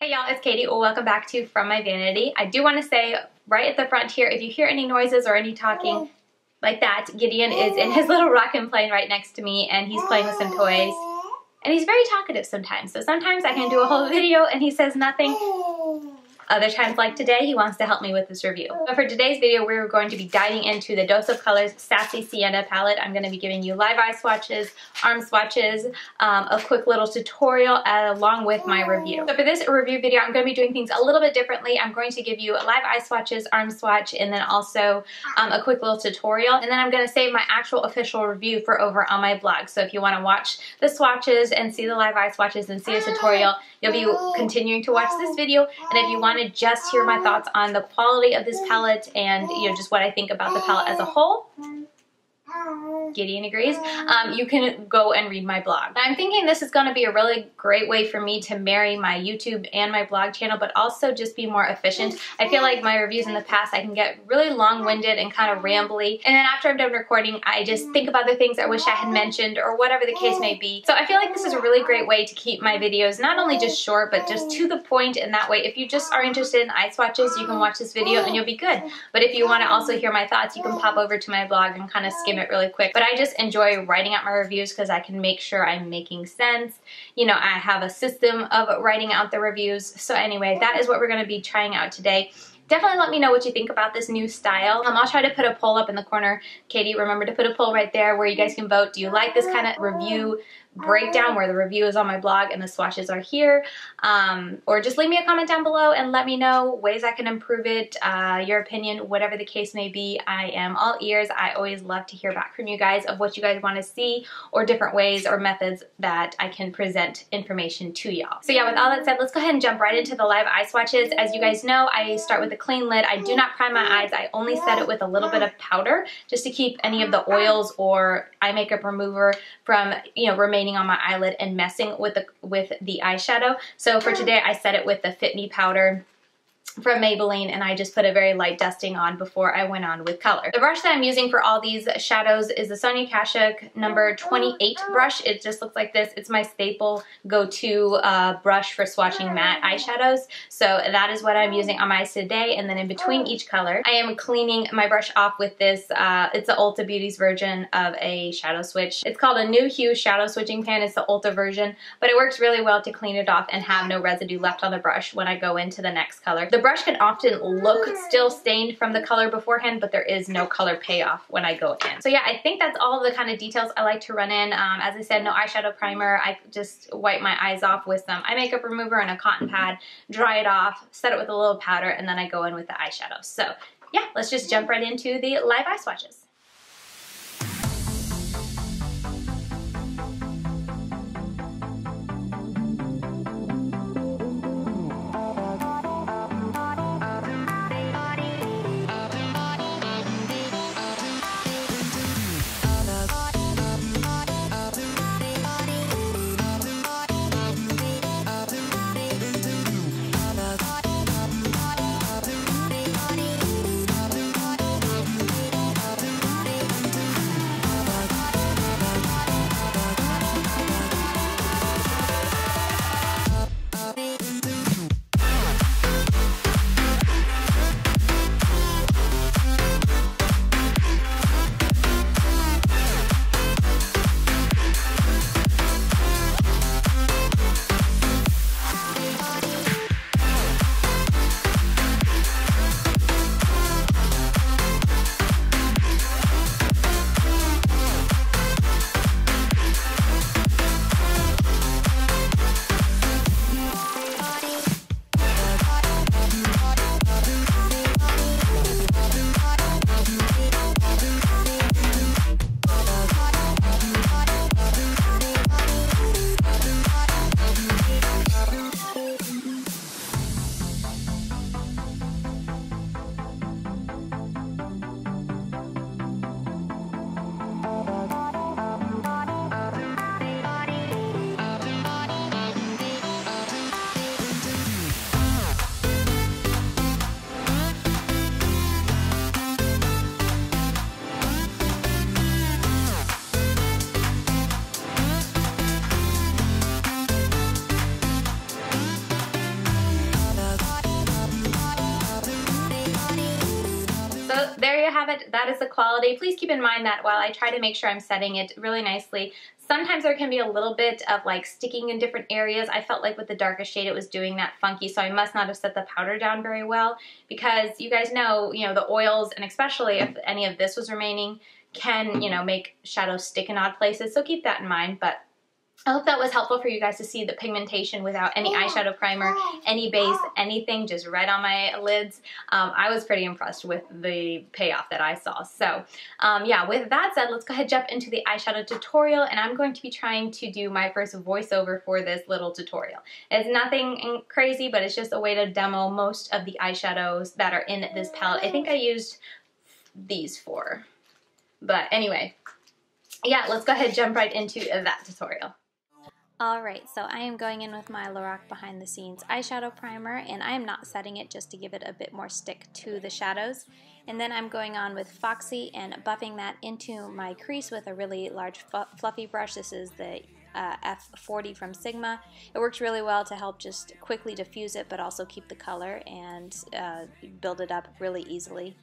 Hey y'all, it's Katie. Well, welcome back to From My Vanity. I do want to say right at the front here, if you hear any noises or any talking like that, Gideon is in his little rockin' plane right next to me and he's playing with some toys. And he's very talkative sometimes. So sometimes I can do a whole video and he says nothing. Other times, like today, he wants to help me with this review. So for today's video, we're going to be diving into the Dose of Colors Sassy Sienna palette. I'm going to be giving you live eye swatches, arm swatches, a quick little tutorial along with my review. So for this review video, I'm going to be doing things a little bit differently. I'm going to give you live eye swatches, arm swatch, and then also a quick little tutorial. And then I'm going to save my actual official review for over on my blog. So if you want to watch the swatches and see the live eye swatches and see a tutorial, you'll be continuing to watch this video. And if you want to just hear my thoughts on the quality of this palette and just what I think about the palette as a whole, Gideon agrees, you can go and read my blog. I'm thinking this is going to be a really great way for me to marry my YouTube and my blog channel, but also just be more efficient. I feel like my reviews in the past, I can get really long-winded and kind of rambly, and then after I'm done recording, I just think of other things I wish I had mentioned or whatever the case may be. So I feel like this is a really great way to keep my videos not only just short, but just to the point, and that way if you just are interested in eye swatches, you can watch this video and you'll be good. But if you want to also hear my thoughts, you can pop over to my blog and kind of skim it really quick. But I just enjoy writing out my reviews because I can make sure I'm making sense. You know, I have a system of writing out the reviews. So anyway, that is what we're going to be trying out today. Definitely let me know what you think about this new style. I'll try to put a poll up in the corner. Katie, remember to put a poll right there where you guys can vote. Do you like this kind of review breakdown where the review is on my blog and the swatches are here? Or just leave me a comment down below and let me know ways I can improve it, your opinion, whatever the case may be. I am all ears. I always love to hear back from you guys of what you guys want to see or different ways or methods that I can present information to y'all. So yeah, with all that said, let's go ahead and jump right into the live eye swatches. As you guys know, I start with a clean lid. I do not prime my eyes. I only set it with a little bit of powder just to keep any of the oils or eye makeup remover from, remaining on my eyelid and messing with the eyeshadow. So for today, I set it with the Fit Me powder from Maybelline, and I just put a very light dusting on before I went on with color. The brush that I'm using for all these shadows is the Sonia Kashuk number 28 brush. It just looks like this. It's my staple go-to brush for swatching matte eyeshadows. So that is what I'm using on my eyes today, and then in between each color, I am cleaning my brush off with this. It's the Ulta Beauty's version of a shadow switch. It's called a New Hue shadow switching pan. It's the Ulta version, but it works really well to clean it off and have no residue left on the brush when I go into the next color. The brush can often look still stained from the color beforehand, but there is no color payoff when I go in. So yeah, I think that's all the kind of details I like to run in. As I said, no eyeshadow primer. I just wipe my eyes off with some eye makeup remover and a cotton pad, dry it off, set it with a little powder, and then I go in with the eyeshadow. So yeah, let's just jump right into the live eye swatches. So there you have it. That is the quality. Please keep in mind that while I try to make sure I'm setting it really nicely, sometimes there can be a little bit of like sticking in different areas. I felt like with the darkest shade it was doing that funky, so I must not have set the powder down very well, because you guys know, the oils, and especially if any of this was remaining, can, make shadows stick in odd places, so keep that in mind. But I hope that was helpful for you guys to see the pigmentation without any eyeshadow primer, any base, anything, just right on my lids. I was pretty impressed with the payoff that I saw. So yeah, with that said, let's go ahead and jump into the eyeshadow tutorial, and I'm going to be trying to do my first voiceover for this little tutorial. It's nothing crazy, but it's just a way to demo most of the eyeshadows that are in this palette. I think I used these 4. But anyway, yeah, let's go ahead and jump right into that tutorial. Alright, so I am going in with my Lorac Behind the Scenes eyeshadow primer, and I am not setting it just to give it a bit more stick to the shadows. And then I'm going on with Foxy and buffing that into my crease with a really large fluffy brush. This is the F40 from Sigma. It works really well to help just quickly diffuse it, but also keep the color and build it up really easily.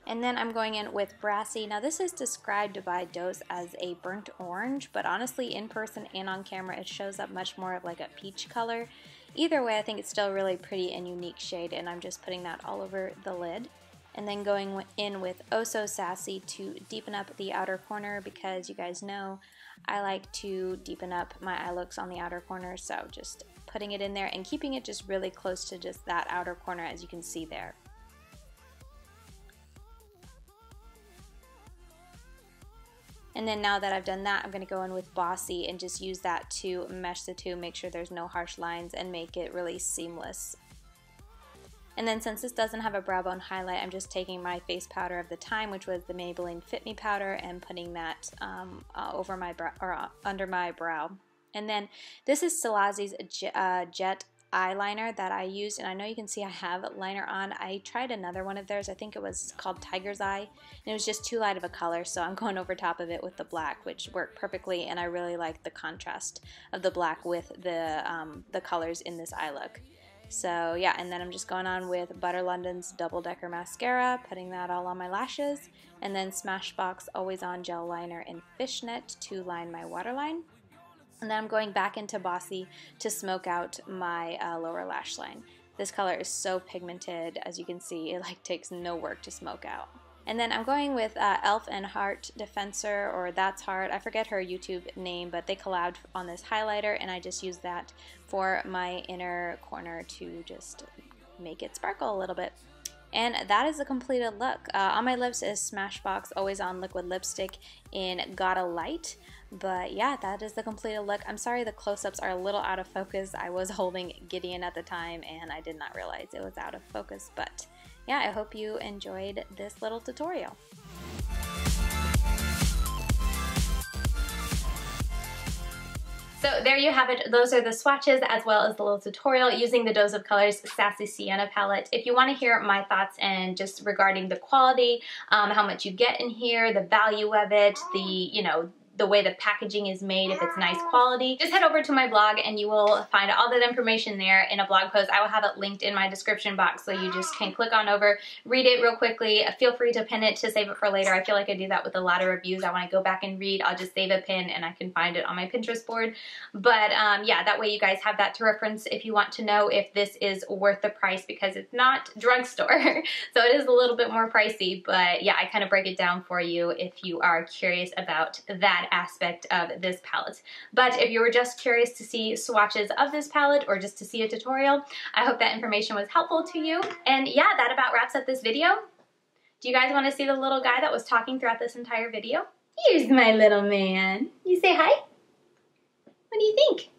And then I'm going in with Brassy. Now this is described by Dose as a burnt orange, but honestly in person and on camera it shows up much more of like a peach color. Either way, I think it's still a really pretty and unique shade, and I'm just putting that all over the lid. And then going in with Oh So Sassy to deepen up the outer corner, because you guys know I like to deepen up my eye looks on the outer corner, so just putting it in there and keeping it just really close to just that outer corner, as you can see there. And then now that I've done that, I'm going to go in with Bossy and just use that to mesh the two, make sure there's no harsh lines, and make it really seamless. And then since this doesn't have a brow bone highlight, I'm just taking my face powder of the time, which was the Maybelline Fit Me powder, and putting that over my brow, or under my brow. And then this is Stilazzi's Jet eyeliner that I used, and I know you can see I have liner on. I tried another one of theirs, I think it was called Tiger's Eye, and it was just too light of a color, so I'm going over top of it with the black, which worked perfectly, and I really like the contrast of the black with the colors in this eye look. So yeah, and then I'm just going on with Butter London's Double Decker Mascara, putting that all on my lashes, and then Smashbox Always On Gel Liner in Fishnet to line my waterline. And then I'm going back into Bossy to smoke out my lower lash line. This color is so pigmented, as you can see, it like takes no work to smoke out. And then I'm going with Elf and Heart Defensor, or That's Heart. I forget her YouTube name, but they collabed on this highlighter, and I just used that for my inner corner to just make it sparkle a little bit. And that is the completed look. On my lips is Smashbox Always On Liquid Lipstick in Gotta Light. But yeah, that is the completed look. I'm sorry the close-ups are a little out of focus. I was holding Gideon at the time and I did not realize it was out of focus. But yeah, I hope you enjoyed this little tutorial. So there you have it. Those are the swatches as well as the little tutorial using the Dose of Colors Sassy Sienna palette. If you want to hear my thoughts and just regarding the quality, how much you get in here, the value of it, the way the packaging is made, if it's nice quality, just head over to my blog and you will find all that information there in a blog post. I will have it linked in my description box, so you just can click on over, read it real quickly. Feel free to pin it to save it for later. I feel like I do that with a lot of reviews. I want to go back and read, I'll just save a pin and I can find it on my Pinterest board. But yeah, that way you guys have that to reference if you want to know if this is worth the price, because it's not drugstore. So it is a little bit more pricey, but yeah, I kind of break it down for you if you are curious about that aspect of this palette. But if you were just curious to see swatches of this palette or just to see a tutorial, I hope that information was helpful to you. And yeah, that about wraps up this video. Do you guys want to see the little guy that was talking throughout this entire video? Here's my little man. You say hi? What do you think?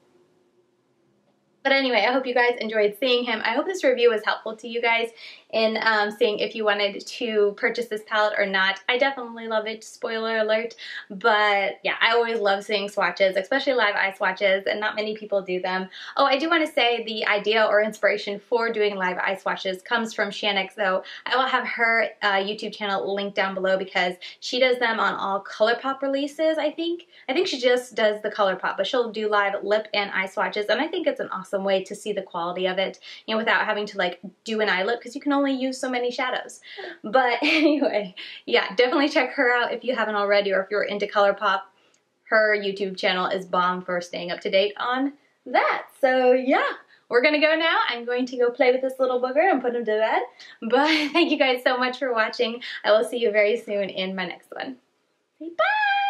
But anyway, I hope you guys enjoyed seeing him. I hope this review was helpful to you guys in seeing if you wanted to purchase this palette or not. I definitely love it, spoiler alert. But yeah, I always love seeing swatches, especially live eye swatches, and not many people do them. Oh, I do want to say the idea or inspiration for doing live eye swatches comes from Sienna, so I will have her YouTube channel linked down below, because she does them on all ColourPop releases, I think. I think she just does the ColourPop, but she'll do live lip and eye swatches, and I think it's an awesome awesome way to see the quality of it, you know, without having to like do an eye look, because you can only use so many shadows. But anyway, yeah, definitely check her out if you haven't already, or if you're into ColourPop. Her YouTube channel is bomb for staying up to date on that. So yeah, we're gonna go now. I'm going to go play with this little booger and put him to bed. But thank you guys so much for watching. I will see you very soon in my next one. Bye!